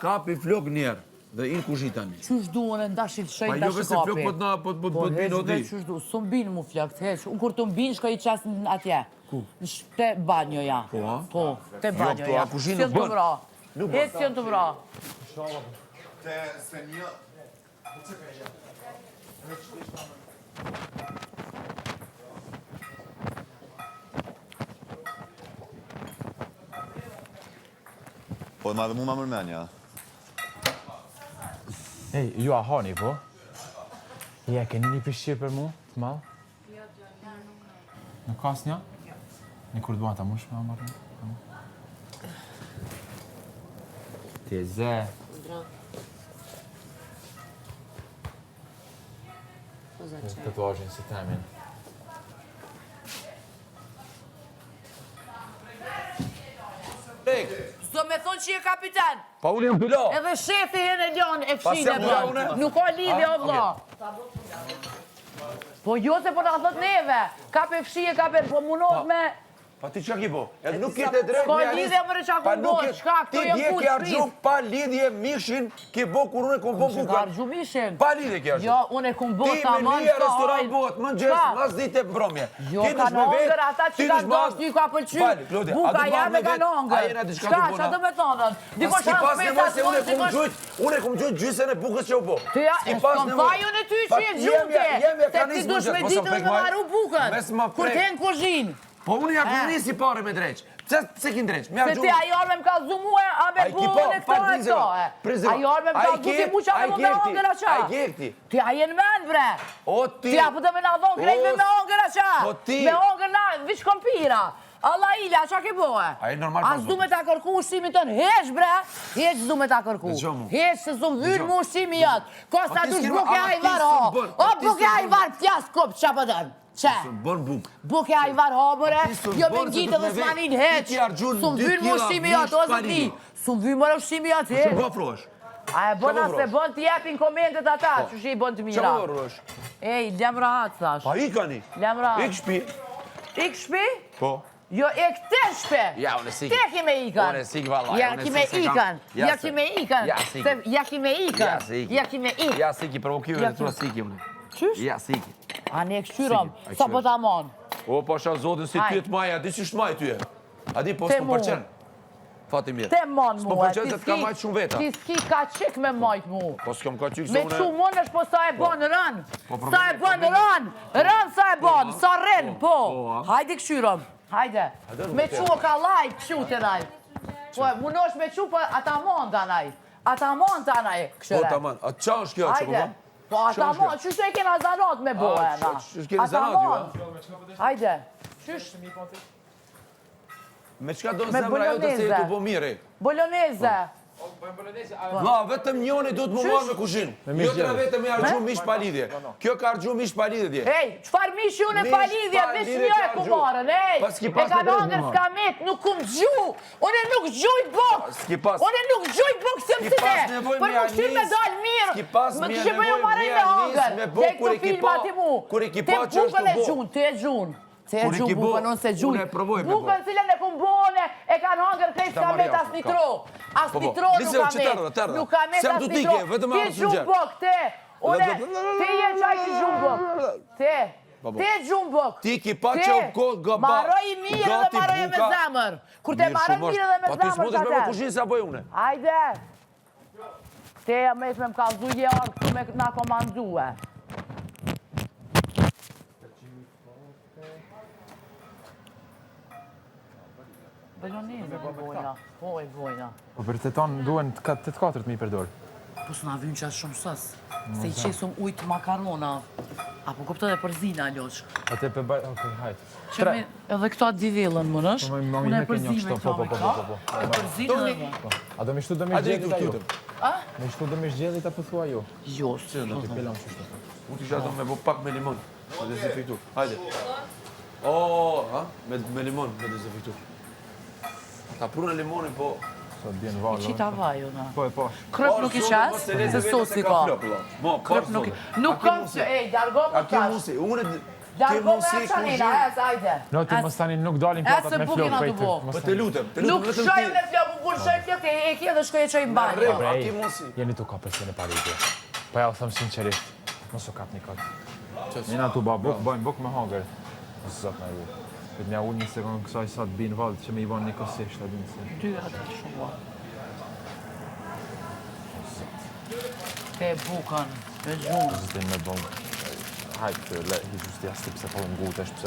kapi flok njerë dhe in kushi tani. Qysh duhen e ndashit shenjë Pa jo tash vese flok po të bino ti. Qysh duhen, s'u binë mu flok, heq. Unë kur të mbinë shko i qasin atje. Ku? Te banjoja. Po, a? Po, te banjoja. a kushinë nuk bën. Hec si janë të vra. Te se një... Po dhe ma dhe mu ma mërmenja. Ej, ju a hani, po? Ja, keni një pishqirë për mu, të malë? Në ka asnja? Një kur duan ta mush me amarë? Ti e ze. Tatuazhin si temin. S'do me thonë që je kapitan. Pa unë jam pilo. Edhe shefi e ljon e fshine jam bërë. unë? Nuk ka lidhje o vlla. Po jo se po na thot neve. Ka pe fshije, ka pe, po munohet me... Pa ti qa ki po? Edhe nuk kete drejt S'ka lidhje më qa ku bojë, shka, këto jam Ti putë dje ke argju pa lidhje mishin ke bo kur unë e kom bo Ka buka. argju mishin. Pa lidhje ke argju. Jo, unë e kom bo Ti ta me man një restorant bohet, më gjesë, mas dite mbromje. Jo, kanë hongër ata që ka dosh, një ka pëlqy. Buka jam e kanë hongër. Shka, qa të me thonën? Dikosh hanë spesat, unë e kom gjujt gjysën e bukës që u bo. Ti ja, e s'kom thajun e ty që e gjute. Se ti dush me ditë me maru bukën. Kur t'he në kozhinë. Po unë ja këni si pare me dreq. Pse ki ndreq? Se ti ajo arme m'ka zumue, a me buën e këto e këto. Ajo arme m'ka zumue, mu qa me hongër a qa. A i kekti. Ti a jenë men, bre. O ti. Ti apo të me na dhonë krejt me hongër a qa. Po ti. Me hongër na, vish kompira. Allah ila, qa ke bohe? A i normal. A s'du me ta kërku ushqimi tënë, heq bre. Heq s'du me ta kërku. Heq se s'u vynë mu ushqimi jatë. Kosta dush buke ajvar ho. O buke ajvar pjas kop, qa për dënë. Qe? Bon buk. Buke ajvar hobëre, jo me ngitë dhe s'manin heq. S'u vynë mu ushqimi jatë, ose ti. S'u vynë më ushqimi jatë, heq. Që bo frosh? A e bëna se bën t'jepin komentet ata, që shi i bën të mira. Qa bo frosh? Ej, lem rahat, thash. Pa i kani? Lem rahat. Ik shpi. Ik shpi? Po. Jo, e këtë shpe. Ja, unë e sikë. Te kime ikan. Unë e sikë, valla. Ja kime ikan. Ja kime ikan. Ja sikë. Ja kime ikan. Ja sikë. Ja kime ik. Ja sikë, për okju e tua sikë, unë. Qysh? Ja sikë. A ne këshyrom, sa po ta mon. O, pasha zotin, si ty e të maja, di që shmaj ty e. A di, po s'po përqen. Fati mirë. Te mon S'po mua. përqen se t'ka majtë shumë veta. Ti s'ki ka qik me majt mu. Po s'kom ka qik se Me une... që mon është po sa e bon rën. Po, Sa e bon rën. Rën sa e bon. Sa rën, po. Hajde këshyrom. Hajde. Me që o ka lajt që të naj. Po, munosh me që, po ata mon të anaj. Ata mon të anaj, Po, këshyre. ta man, a qa është kjo që po Hajde. Po, ata mon, që e kena zanat me bohe, na. Që keni zanat ju, a? Hajde. Qysh? Me qka do Me zemra jo të se boloneze. tu po mire? Boloneze. La, vetëm njoni du të më marrë me kushin. Jo të vetëm me argju mish pa lidhje. Kjo ka argju mish pa lidhje dje. Ej, qfar mish ju në palidhje, veç një e ku marën, ej. E ka nangër s'ka met, nuk kum gju. Une nuk gjuj bok. Une nuk gjuj bok se më sine. Për më kështir me dal mirë. Më të që bëjo marën me hangër. Te këto filmat i mu. Te bukën e gjun, te e gjun. Se e gjun bukën, unë se gjun. Bukën cilën e kumbone, e ka hangër krejt s'ka met as nitro. As nitro nuk ka met. Nuk ka met as nitro. Te gjun bok, te. Te je qaj që gjun bok. Te. Te gjun bok. Ti ki pa që u kohë gëba. Maroj mirë dhe maroj me zemër. Kur te maroj mirë dhe me zemër, zemër, që me kushin sa bëj une. Hajde. Te e mes me më kalzu je orë këtu me na komandue. Boloneze po bojna. Po e bojna. Po për të tonë duen 8-4.000 për dorë. Po s'na vynë qatë shumë sës. Se i qesum ujtë makarona. Apo kuptoj dhe përzina, Aljosh. Ate për bajt, okej, hajtë. Qëmi edhe këto atë divillën, më nësh? Unë e përzime Po. E përzime dhe më. A do me shtu do me zgjedhit a ju? A? Me shtu do me zgjedhit a pëthua ju? Jo, Se do t'i pelam qështu. Unë t'i shato me bo pak me limon. Me dezinfektur. Hajde. O, ha? Me limon, me dezinfektur. Ta prune limonin, po... Sa t'bjen valë. Qita vaju, na. Po e po. Krëp nuk i qas, se sosi ka. Krëp nuk i... Nuk kam që, ej, dargo më A ke tash. musi, unë Darko me Aqanina, hajde. No, ti mos tani nuk dalin platat me flokë pejtë. Po të lutem, Nuk shoj me flokë, kur shoj flokë, e kje dhe shkoj e qoj në banjo. Aki mosi. Jeni tu ka personi paritje. Po ja u thëm sinqerisht. Mos u kap një kod. Mina tu ba buk, bojnë buk me hangër. Mos zot me ju. Këtë mja unë një sekundë kësaj sa të binë valë që me i banë një kosisht, a dinë se. 2 atë shumë. Te bukën, me gjumë. Zëtin me bëngë. Hajtë, le, hi gjustia s'ti pse po më gutesh, pse